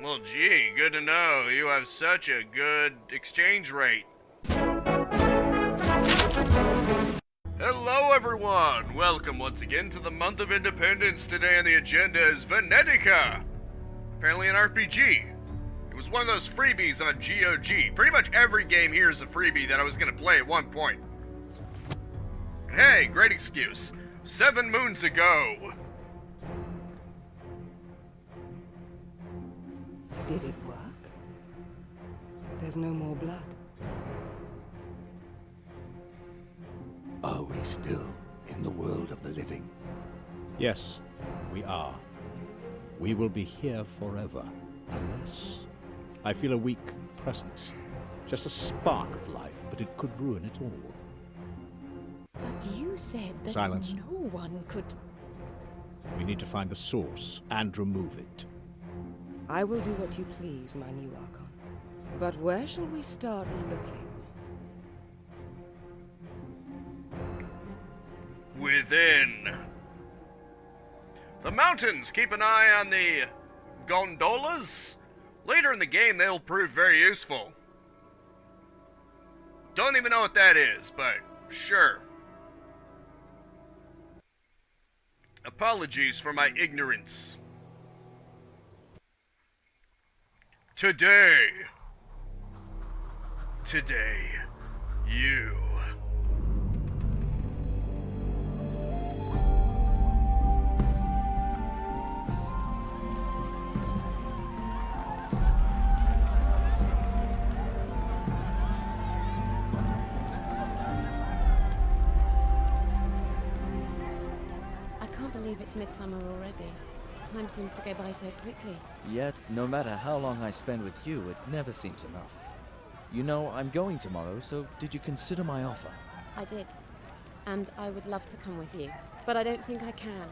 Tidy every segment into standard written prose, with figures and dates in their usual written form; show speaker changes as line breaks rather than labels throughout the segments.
Well, gee, good to know. You have such a good exchange rate. Hello, everyone! Welcome once again to the month of independence. Today on the agenda is Venetica. Apparently an RPG. It was one of those freebies on GOG. Pretty much every game here is a freebie that I was going to play at one point. And hey, great excuse. 7 moons ago.
Did it work? There's no more blood.
Are we still in the world of the living?
Yes, we are. We will be here forever, unless... I feel a weak presence. Just a spark of life, but it could ruin it all.
But you said that
Silence.
no one could...
We need to find the source and remove it.
I will do what you please, my new Archon. But where shall we start looking?
Within. The mountains. Keep an eye on the gondolas. Later in the game, they'll prove very useful. Don't even know what that is, but sure. Apologies for my ignorance. Today, you.
I can't believe it's midsummer already. Time seems to go by so quickly.
Yet, no matter how long I spend with you, it never seems enough. You know, I'm going tomorrow, so did you consider my offer?
I did. And I would love to come with you. But I don't think I can.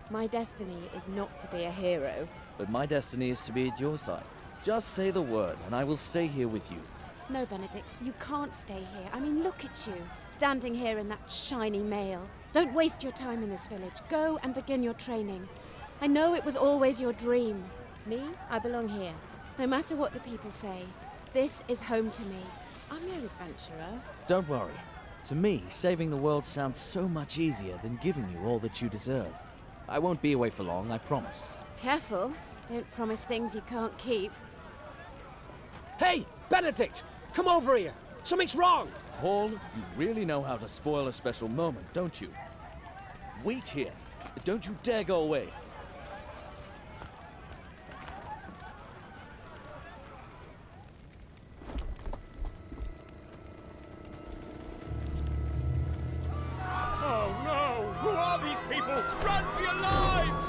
My destiny is not to be a hero.
But my destiny is to be at your side. Just say the word, and I will stay here with you.
No, Benedict, you can't stay here. I mean, look at you, standing here in that shiny mail. Don't waste your time in this village. Go and begin your training. I know it was always your dream. Me, I belong here. No matter what the people say, this is home to me. I'm no adventurer.
Don't worry. To me, saving the world sounds so much easier than giving you all that you deserve. I won't be away for long, I promise.
Careful. Don't promise things you can't keep.
Hey, Benedict! Come over here! Something's wrong!
Paul, you really know how to spoil a special moment, don't you? Wait here. Don't you dare go away.
Oh no! Who are these people? Run for your lives!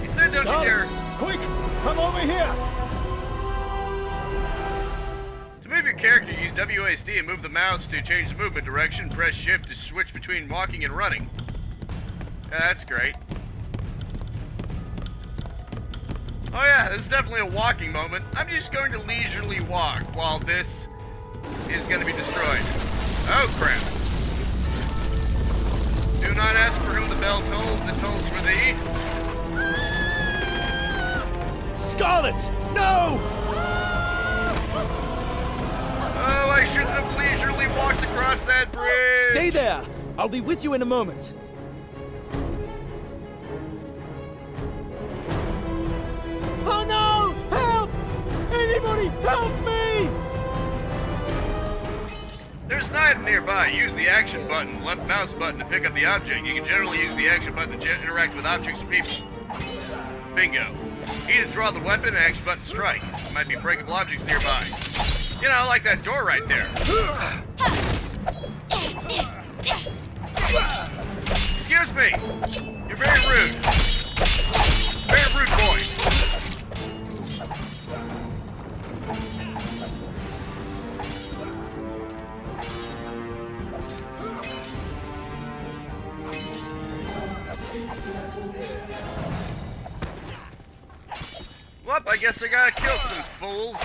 He said don't you dare.
Quick! Come over here!
To move your character, use WASD and move the mouse to change the movement direction. Press shift to switch between walking and running. Yeah, that's great. Oh yeah, this is definitely a walking moment. I'm just going to leisurely walk while this is going to be destroyed. Oh crap. Do not ask for whom the bell tolls, it tolls for thee.
Scarlet! No!
Oh, I shouldn't have leisurely walked across that bridge.
Stay there! I'll be with you in a moment. Oh no! Help! Anybody help me!
There's an item nearby. Use the action button, left mouse button to pick up the object. You can generally use the action button to interact with objects or people. Bingo. E to draw the weapon and action button strike. There might be breakable objects nearby. You know, like that door right there. Excuse me. You're very rude. Very rude boy. Well, I guess I gotta kill some fools.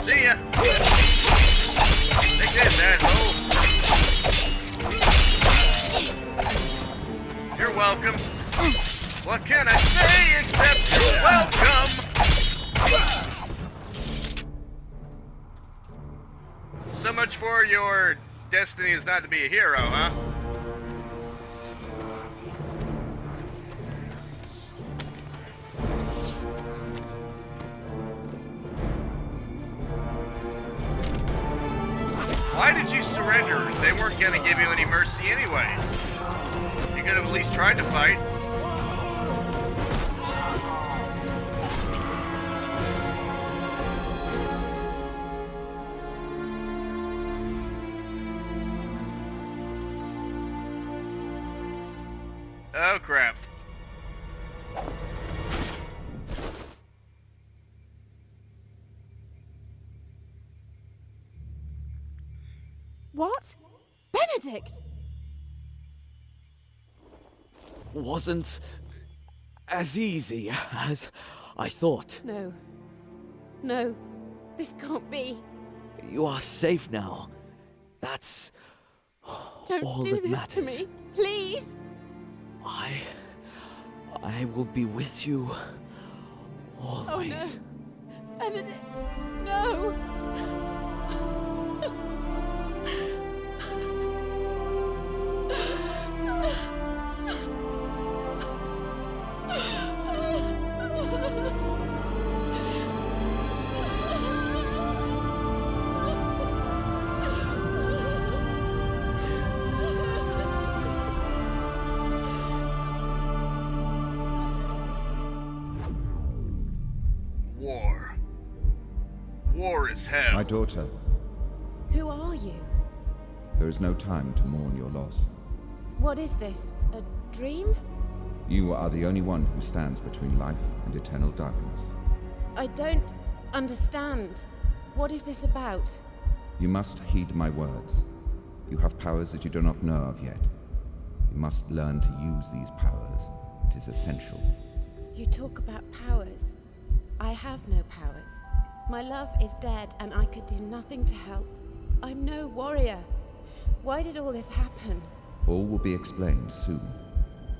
See See ya! Take this, asshole! You're welcome. What can I say except you're welcome? So much for your destiny is not to be a hero, huh? Why did you surrender? They weren't gonna give you any mercy anyway. You could have at least tried to fight. Oh, crap.
What? Benedict!
Wasn't as easy as I thought.
No. No. This can't be.
You are safe now. That's
Don't
all
do
that
this
matters.
to me. Please.
I will be with you always.
Oh no. Benedict. No.
War. War is hell.
My daughter,
Who are you?
there is no time to mourn your loss.
What is this? A dream?
You are the only one who stands between life and eternal darkness.
I don't understand. What is this about?
You must heed my words. You have powers that you do not know of yet. You must learn to use these powers. It is essential.
You talk about powers. I have no powers. My love is dead and I could do nothing to help. I'm no warrior. Why did all this happen?
All will be explained soon.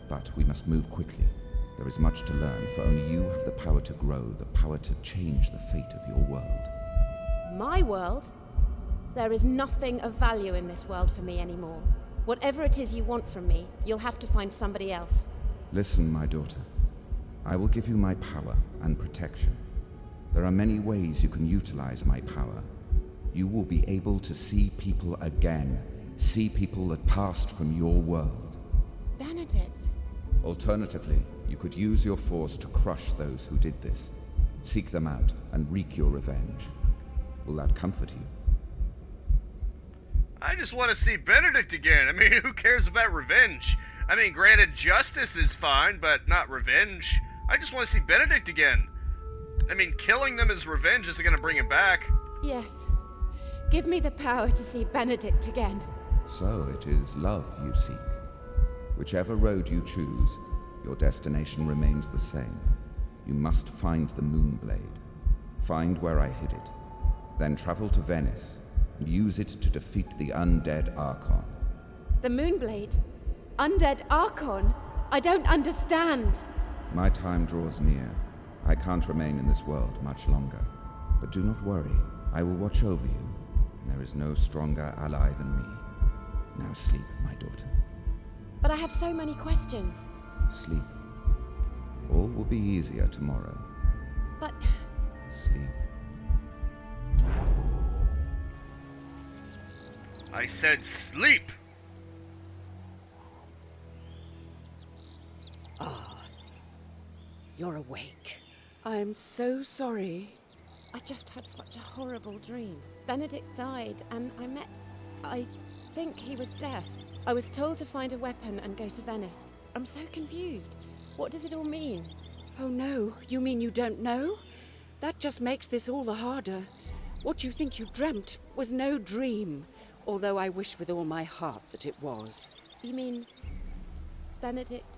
But we must move quickly. There is much to learn, for only you have the power to grow, the power to change the fate of your world.
My world? There is nothing of value in this world for me anymore. Whatever it is you want from me, you'll have to find somebody else.
Listen, my daughter. I will give you my power and protection. There are many ways you can utilize my power. You will be able to see people again. See people that passed from your world.
Benedict.
Alternatively, you could use your force to crush those who did this. Seek them out and wreak your revenge. Will that comfort you?
I just want to see Benedict again. I mean, who cares about revenge? I mean, granted, justice is fine, but not revenge. I just want to see Benedict again. I mean, killing them as revenge isn't going to bring him back.
Yes. Give me the power to see Benedict again.
So it is love you seek. Whichever road you choose, your destination remains the same. You must find the Moonblade. Find where I hid it. Then travel to Venice and use it to defeat the undead Archon.
The Moonblade? Undead Archon? I don't understand.
My time draws near. I can't remain in this world much longer. But do not worry. I will watch over you. There is no stronger ally than me. Now sleep, my daughter.
But I have so many questions.
Sleep. All will be easier tomorrow.
But
Sleep.
I said sleep!
You're awake.
I'm so sorry.
I just had such a horrible dream. Benedict died, and I think he was deaf. I was told to find a weapon and go to Venice. I'm so confused. What does it all mean?
Oh no, you mean you don't know? That just makes this all the harder. What you think you dreamt was no dream, although I wish with all my heart that it was.
You mean Benedict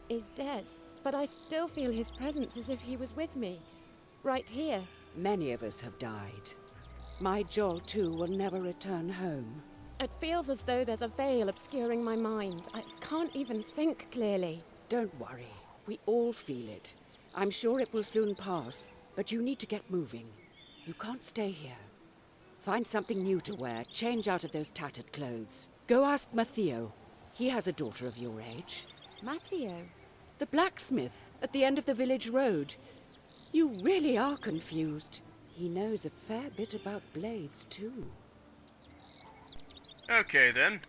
is dead? But I still feel his presence as if he was with me. Right here.
Many of us have died. My Joel, too, will never return home.
It feels as though there's a veil obscuring my mind. I can't even think clearly.
Don't worry. We all feel it. I'm sure it will soon pass, but you need to get moving. You can't stay here. Find something new to wear, change out of those tattered clothes. Go ask Matteo. He has a daughter of your age.
Matteo?
The blacksmith at the end of the village road. You really are confused. He knows a fair bit about blades, too.
Okay, then.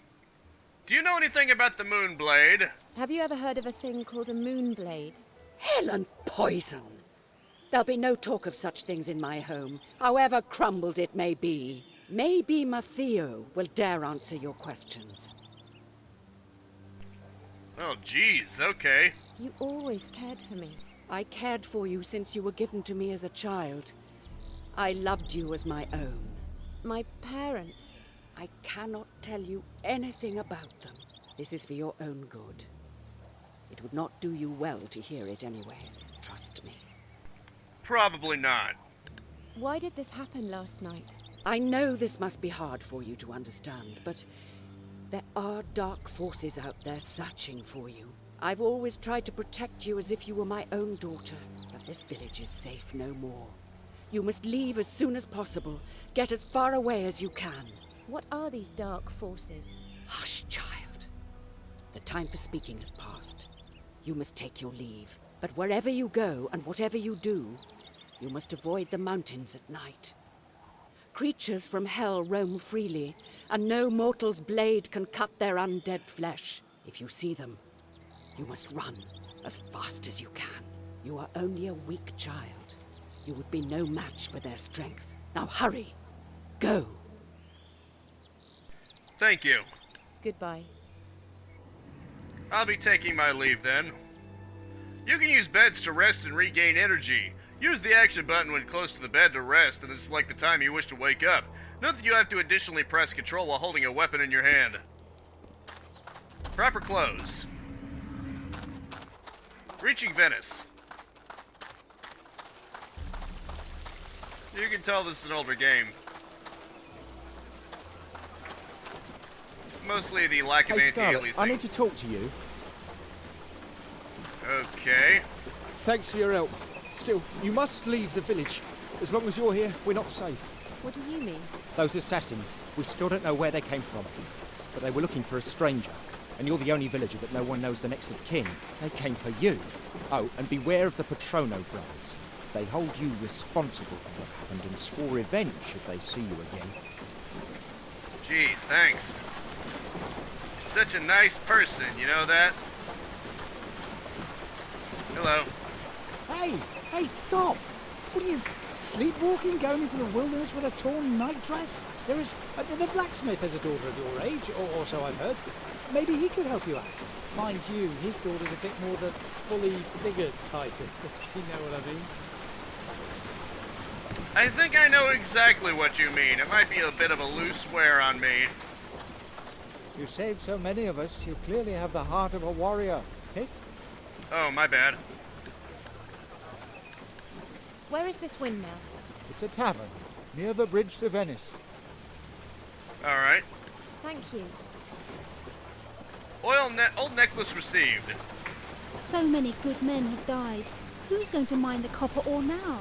Do you know anything about the Moonblade?
Have you ever heard of a thing called a Moonblade?
Hell and poison! There'll be no talk of such things in my home, however crumbled it may be. Maybe Matteo will dare answer your questions.
Oh, geez, okay.
You always cared for me.
I cared for you since you were given to me as a child. I loved you as my own.
My parents.
I cannot tell you anything about them. This is for your own good. It would not do you well to hear it anyway. Trust me.
Probably not.
Why did this happen last night?
I know this must be hard for you to understand, but there are dark forces out there searching for you. I've always tried to protect you as if you were my own daughter, but this village is safe no more. You must leave as soon as possible. Get as far away as you can.
What are these dark forces?
Hush, child. The time for speaking has passed. You must take your leave. But wherever you go and whatever you do, you must avoid the mountains at night. Creatures from hell roam freely, and no mortal's blade can cut their undead flesh. If you see them, you must run as fast as you can. You are only a weak child. You would be no match for their strength. Now hurry! Go!
Thank you.
Goodbye.
I'll be taking my leave then. You can use beds to rest and regain energy. Use the action button when close to the bed to rest and select the time you wish to wake up. Note that you have to additionally press control while holding a weapon in your hand. Proper clothes. Reaching Venice. You can tell this is an older game. Mostly the lack of
Hey, Scarlet,
anti-aliasing.
I need to talk to you.
Okay.
Thanks for your help. Still, you must leave the village. As long as you're here, we're not safe.
What do you mean?
Those assassins, we still don't know where they came from. But they were looking for a stranger. And you're the only villager that no one knows the next of kin. They came for you. Oh, and beware of the Patrono brothers. They hold you responsible for what happened and swore revenge if they see you again.
Jeez, thanks. You're such a nice person, you know that? Hello.
Hey, stop! What are you, sleepwalking, going into the wilderness with a torn nightdress? There is... the blacksmith has a daughter of your age, or so I've heard. Maybe he could help you out. Mind you, his daughter's a bit more the fully figured type, if you know what I mean.
I think I know exactly what you mean. It might be a bit of a loose swear on me.
You saved so many of us, you clearly have the heart of a warrior, Pick?
Oh, my bad.
Where is this windmill?
It's a tavern, near the bridge to Venice.
Alright.
Thank you.
Old necklace received.
So many good men have died. Who's going to mine the copper ore now?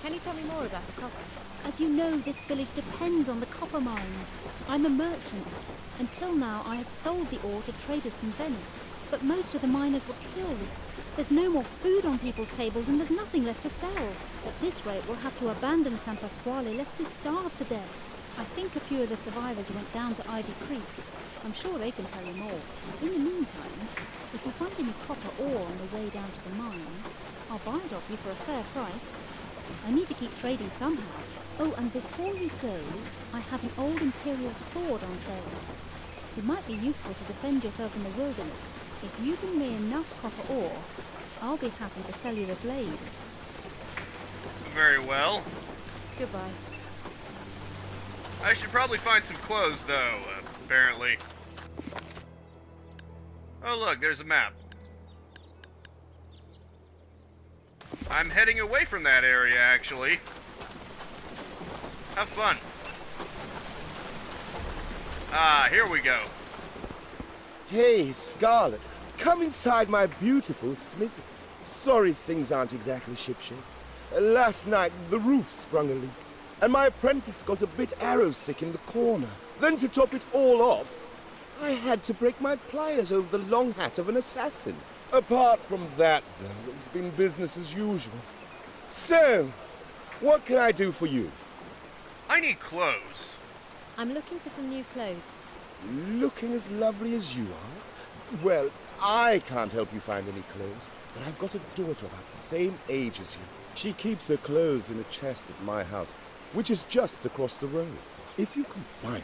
Can you tell me more about the copper?
As you know, this village depends on the copper mines. I'm a merchant. Until now, I have sold the ore to traders from Venice. But most of the miners were killed. There's no more food on people's tables and there's nothing left to sell. At this rate, we'll have to abandon San Pasquale lest we starve to death. I think a few of the survivors went down to Ivy Creek. I'm sure they can tell you more. In the meantime, if you find any copper ore on the way down to the mines, I'll buy it off you for a fair price. I need to keep trading somehow. Oh, and before you go, I have an old Imperial sword on sale. It might be useful to defend yourself in the wilderness. If you bring me enough copper ore, I'll be happy to sell you the blade.
Very well.
Goodbye.
I should probably find some clothes, though, apparently. Oh, look, there's a map. I'm heading away from that area, actually. Have fun. Ah, here we go.
Hey, Scarlet, come inside my beautiful smithy. Sorry things aren't exactly shipshape. Last night, the roof sprung a leak, and my apprentice got a bit arrow-sick in the corner. Then to top it all off, I had to break my pliers over the long hat of an assassin. Apart from that, though, it's been business as usual. So, what can I do for you?
I need clothes.
I'm looking for some new clothes.
Looking as lovely as you are? Well, I can't help you find any clothes, but I've got a daughter about the same age as you. She keeps her clothes in a chest at my house, which is just across the road. If you can find them,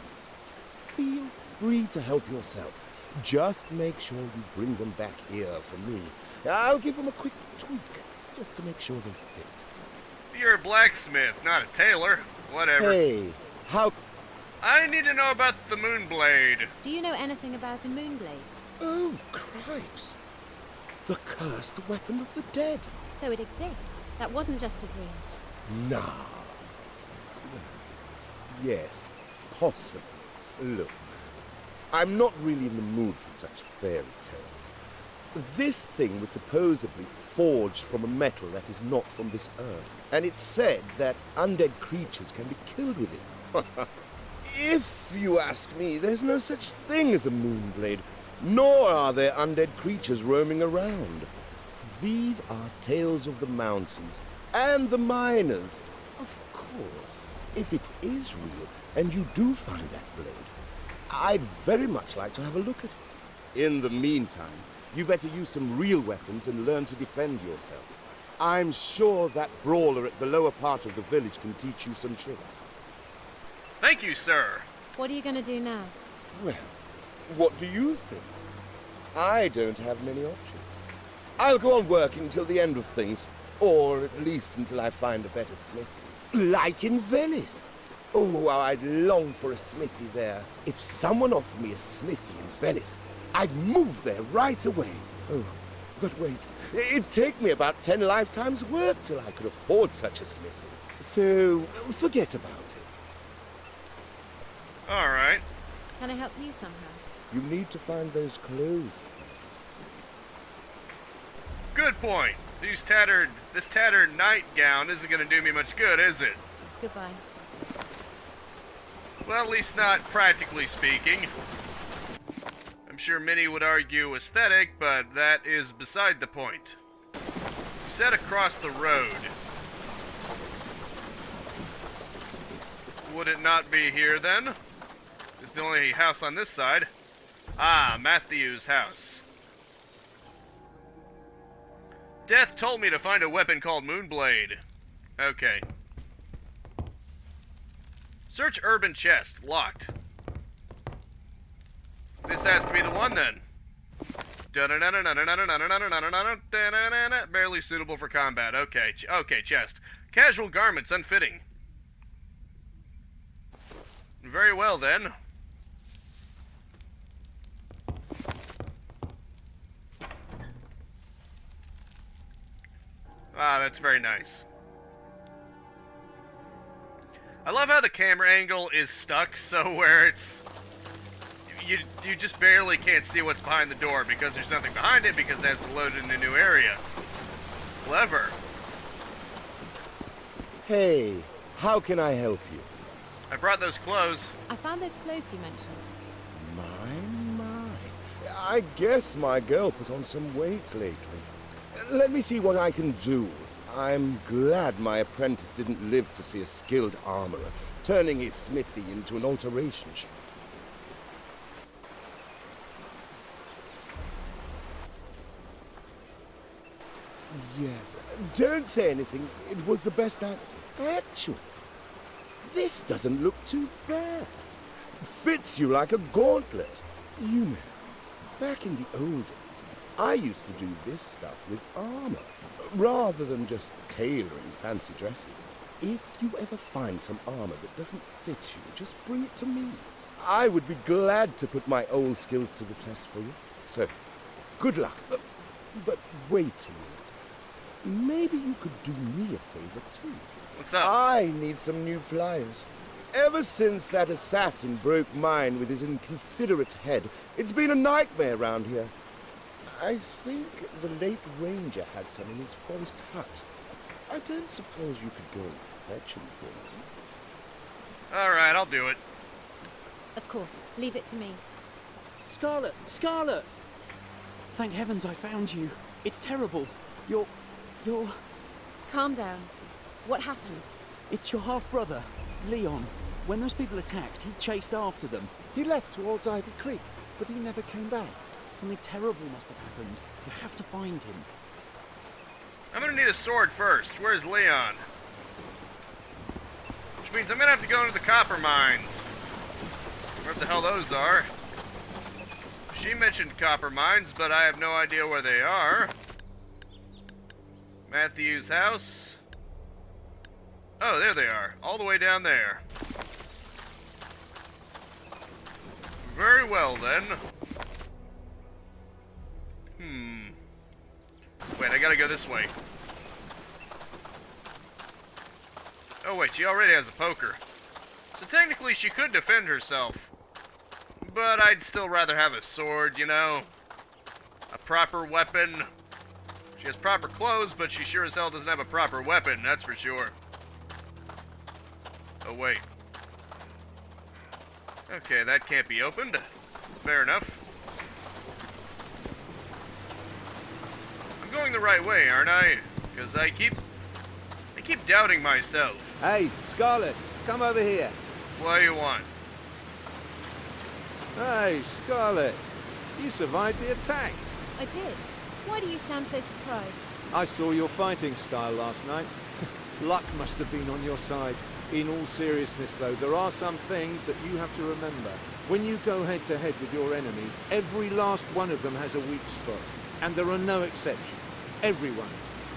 feel free to help yourself. Just make sure you bring them back here for me. I'll give them a quick tweak, just to make sure they fit.
You're a blacksmith, not a tailor. Whatever.
Hey, how...
I need to know about the Moonblade.
Do you know anything about a Moonblade?
Oh, cripes. The cursed weapon of the dead.
So it exists. That wasn't just a dream.
No. Yes, possibly. Look, I'm not really in the mood for such fairy tales. This thing was supposedly forged from a metal that is not from this earth, and it's said that undead creatures can be killed with it. If you ask me, there's no such thing as a Moonblade, nor are there undead creatures roaming around. These are tales of the mountains and the miners. Of course, if it is real and you do find that blade, I'd very much like to have a look at it. In the meantime, you better use some real weapons and learn to defend yourself. I'm sure that brawler at the lower part of the village can teach you some tricks.
Thank you, sir.
What are you going to do now?
Well, what do you think? I don't have many options. I'll go on working till the end of things, or at least until I find a better smithy. Like in Venice. Oh, how I'd long for a smithy there. If someone offered me a smithy in Venice, I'd move there right away. Oh, but wait, it'd take me about 10 lifetimes' work till I could afford such a smithy. So, forget about it.
All right.
Can I help you somehow?
You need to find those clothes.
Good point. This tattered nightgown isn't going to do me much good, is it?
Goodbye.
Well, at least not practically speaking. I'm sure many would argue aesthetic, but that is beside the point. You said across the road. Would it not be here then? It's the only house on this side. Ah, Matthew's house. Death told me to find a weapon called Moonblade. Okay. Search urban chest. Locked. This has to be the one then. Barely suitable for combat. Okay. Okay, chest. Casual garments unfitting. Very well then. Ah, that's very nice. I love how the camera angle is stuck, so where it's... You just barely can't see what's behind the door because there's nothing behind it because it has to load in a new area. Clever.
Hey, how can I help you?
I brought those clothes.
I found those clothes you mentioned.
My. I guess my girl put on some weight lately. Let me see what I can do. I'm glad my apprentice didn't live to see a skilled armorer turning his smithy into an alteration shop. Yes, don't say anything. It was the best I... Actually, this doesn't look too bad. Fits you like a gauntlet. You know, back in the old days, I used to do this stuff with armor, rather than just tailoring fancy dresses. If you ever find some armor that doesn't fit you, just bring it to me. I would be glad to put my old skills to the test for you. So, good luck. But wait a minute. Maybe you could do me a favor too.
What's up?
I need some new pliers. Ever since that assassin broke mine with his inconsiderate head, it's been a nightmare round here. I think the late ranger had some in his forest hut. I don't suppose you could go and fetch him for me.
Alright, I'll do it.
Of course, leave it to me.
Scarlet! Scarlet! Thank heavens I found you. It's terrible. You're...
Calm down. What happened?
It's your half-brother, Leon. When those people attacked, he chased after them.
He left towards Ivy Creek, but he never came back.
Something terrible must have happened. You have to find him.
I'm gonna need a sword first. Where's Leon? Which means I'm gonna have to go into the copper mines. Where the hell those are. She mentioned copper mines, but I have no idea where they are. Matthew's house. Oh, there they are. All the way down there. Very well, then. Wait, I gotta go this way. Oh, wait, she already has a poker. So technically she could defend herself. But I'd still rather have a sword, you know? A proper weapon. She has proper clothes, but she sure as hell doesn't have a proper weapon, that's for sure. Oh, wait. Okay, that can't be opened. Fair enough. I'm going the right way, aren't I? Because I keep doubting myself.
Hey, Scarlet, come over here.
What do you want?
Hey, Scarlet, you survived the attack.
I did. Why do you sound so surprised?
I saw your fighting style last night. Luck must have been on your side. In all seriousness, though, there are some things that you have to remember. When you go head-to-head with your enemy, every last one of them has a weak spot. And there are no exceptions. Everyone.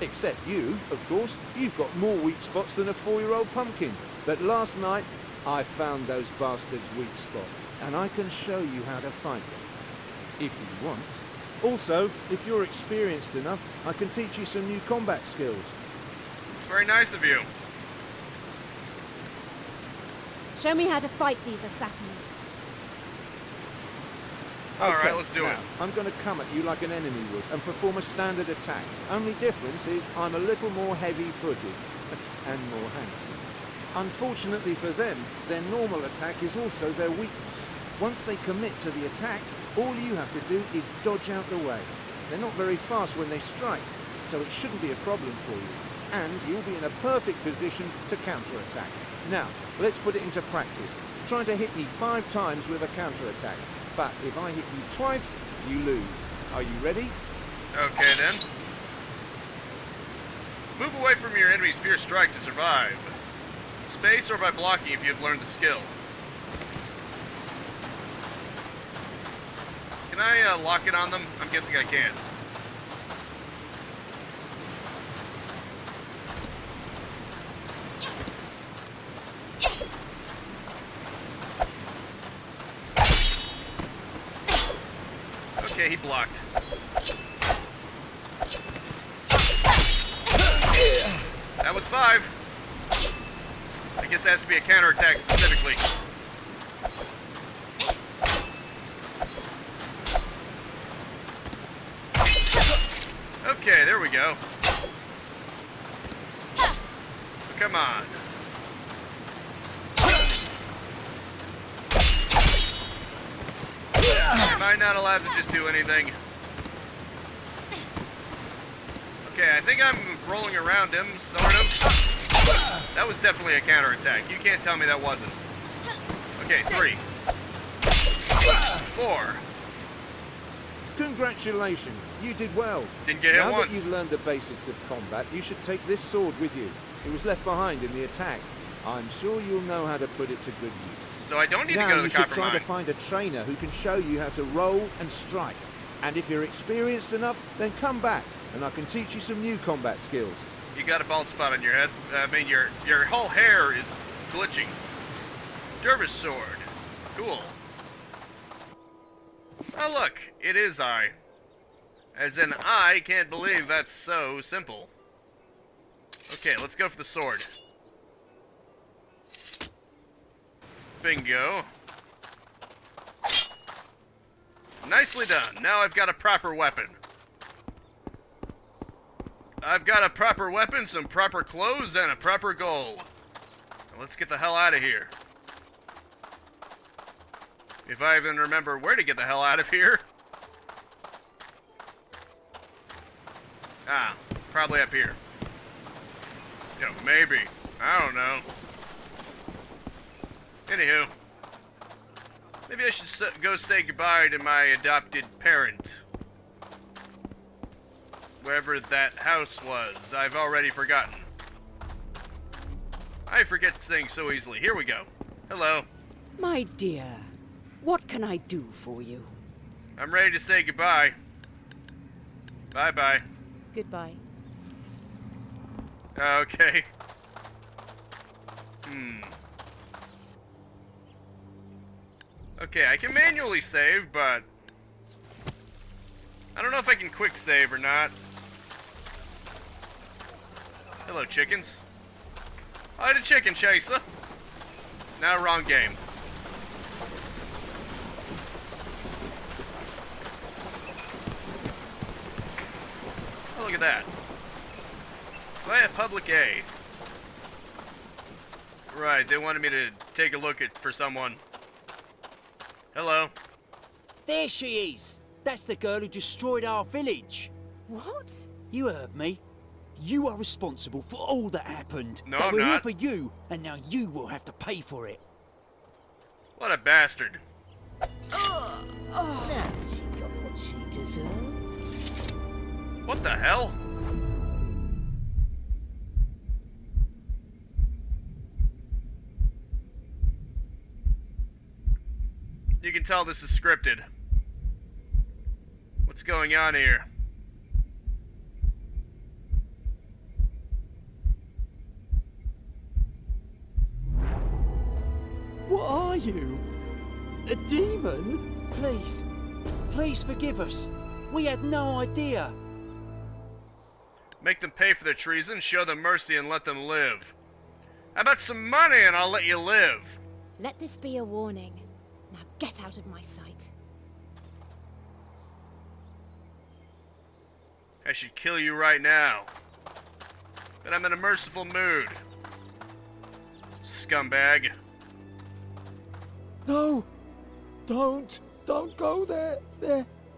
Except you, of course. You've got more weak spots than a 4-year-old pumpkin. But last night, I found those bastards' weak spot. And I can show you how to fight them. If you want. Also, if you're experienced enough, I can teach you some new combat skills.
It's very nice of you.
Show me how to fight these assassins.
Alright, let's do it.
I'm going to come at you like an enemy would and perform a standard attack. Only difference is I'm a little more heavy-footed and more handsome. Unfortunately for them, their normal attack is also their weakness. Once they commit to the attack, all you have to do is dodge out the way. They're not very fast when they strike, so it shouldn't be a problem for you. And you'll be in a perfect position to counterattack. Now, let's put it into practice. Try to hit me 5 times with a counterattack. But if I hit you twice, you lose. Are you ready?
Okay, then. Move away from your enemy's fierce strike to survive. Space or by blocking if you've learned the skill. Can I lock it on them? I'm guessing I can. Okay, he blocked. That was 5. I guess it has to be a counterattack specifically. Okay, there we go. Come on. Am I not allowed to just do anything? Okay, I think I'm rolling around him, sort of. That was definitely a counterattack. You can't tell me that wasn't. Okay, 3. 4.
Congratulations, you did well.
Didn't get hit
now
once.
That you've learned the basics of combat, you should take this sword with you. It was left behind in the attack. I'm sure you'll know how to put it to good use.
So I don't need
now
to go to the
you should
copper
try
mine.
to find a trainer who can show you how to roll and strike. And if you're experienced enough, then come back, and I can teach you some new combat skills.
You got a bald spot on your head. I mean, your whole hair is glitching. Dervish sword. Cool. Oh, look. It is I. As in, I can't believe that's so simple. Okay, let's go for the sword. Bingo. Nicely done. Now I've got a proper weapon. I've got a proper weapon, some proper clothes, and a proper goal. Now let's get the hell out of here. If I even remember where to get the hell out of here. Ah, probably up here. Yeah, maybe. I don't know. Anywho. Maybe I should go say goodbye to my adopted parent. Wherever that house was, I've already forgotten. I forget things so easily. Here we go. Hello.
My dear, what can I do for you?
I'm ready to say goodbye. Bye-bye.
Goodbye.
Okay. Okay, I can manually save, but I don't know if I can quick save or not. Hello, chickens. Hi, the chicken chaser. Now, wrong game. Oh, look at that. Via public aid. Right, they wanted me to take a look for someone. Hello.
There she is. That's the girl who destroyed our village.
What?
You heard me. You are responsible for all that happened.
No,
but
I'm
we're here
not.
for you, and now you will have to pay for it.
What a bastard.
Now she got what she deserved.
What the hell? You can tell this is scripted. What's going on here?
What are you? A demon? Please. Please forgive us. We had no idea.
Make them pay for their treason, show them mercy, and let them live. How about some money and I'll let you live?
Let this be a warning. Now get out of my sight.
I should kill you right now. But I'm in a merciful mood. Scumbag.
No! Don't go there.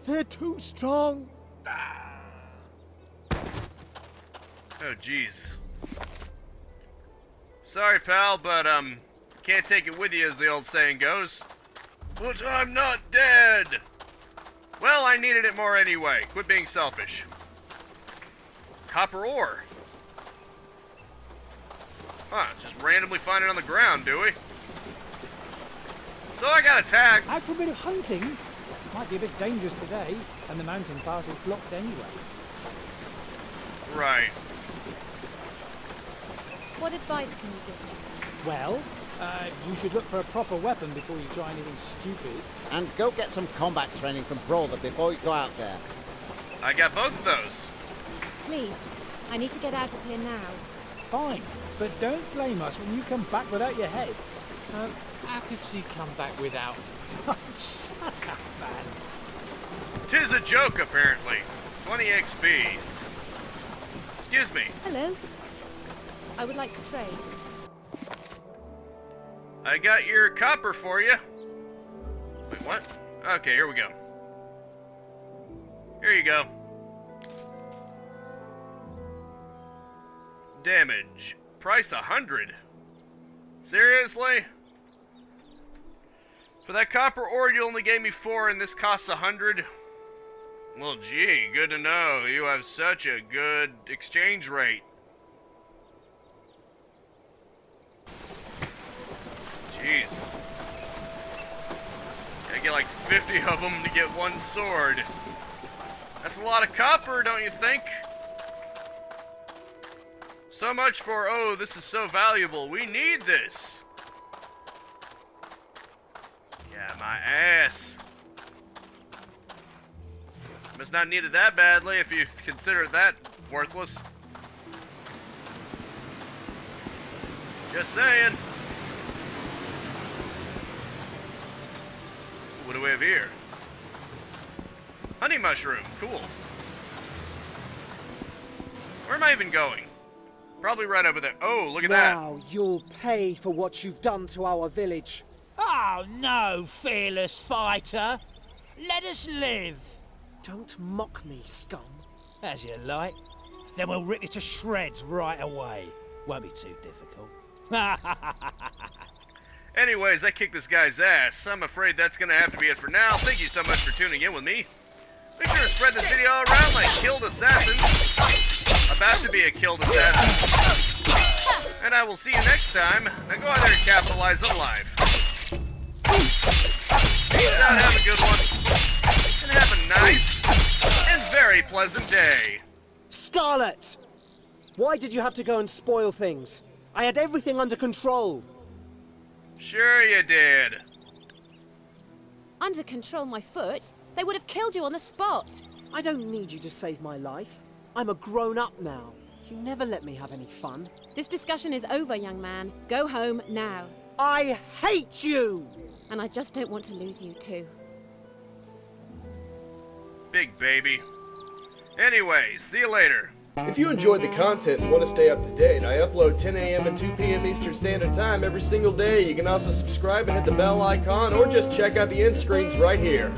They're too strong.
Oh, jeez. Sorry, pal, but, can't take it with you, as the old saying goes. But I'm not dead! Well, I needed it more anyway. Quit being selfish. Copper ore. Huh, just randomly find it on the ground, do we? So I got attacked.
Out for a bit of hunting? Might be a bit dangerous today, and the mountain pass is blocked anyway.
Right.
What advice can you give me?
Well, you should look for a proper weapon before you try anything stupid.
And go get some combat training from Brawler before you go out there.
I got both of those.
Please, I need to get out of here now.
Fine, but don't blame us when you come back without your head.
How could she come back without?
Shut up, man.
'Tis a joke, apparently. 20 XP. Excuse me.
Hello. I would like to trade.
I got your copper for you. Wait, what? Okay, here we go. Here you go. Damage. Price 100. Seriously? For that copper ore, you only gave me 4 and this costs 100? Well, gee, good to know. You have such a good exchange rate. Jeez. Gotta get like 50 of them to get one sword. That's a lot of copper, don't you think? So much for, oh, this is so valuable. We need this. Yeah, my ass. Must not need it that badly if you consider it that worthless. Just saying. What do we have here? Honey mushroom. Cool. Where am I even going? Probably right over there. Oh, look at that.
Now you'll pay for what you've done to our village.
Oh, no, fearless fighter. Let us live.
Don't mock me, scum.
As you like. Then we'll rip you to shreds right away. Won't be too difficult.
Anyways, I kicked this guy's ass. I'm afraid that's gonna have to be it for now. Thank you so much for tuning in with me. Make sure to spread this video around like killed assassins. About to be a killed assassin. And I will see you next time. Now go out there and capitalize on life. Peace out, have a good one. And have a nice and very pleasant day.
Scarlet! Why did you have to go and spoil things? I had everything under control.
Sure you did.
Under control, my foot? They would have killed you on the spot.
I don't need you to save my life. I'm a grown-up now. You never let me have any fun.
This discussion is over, young man. Go home now.
I hate you!
And I just don't want to lose you too.
Big baby. Anyway, see you later.
If you enjoyed the content and want to stay up to date, I upload 10 a.m. and 2 p.m. Eastern Standard Time every single day. You can also subscribe and hit the bell icon, or just check out the end screens right here.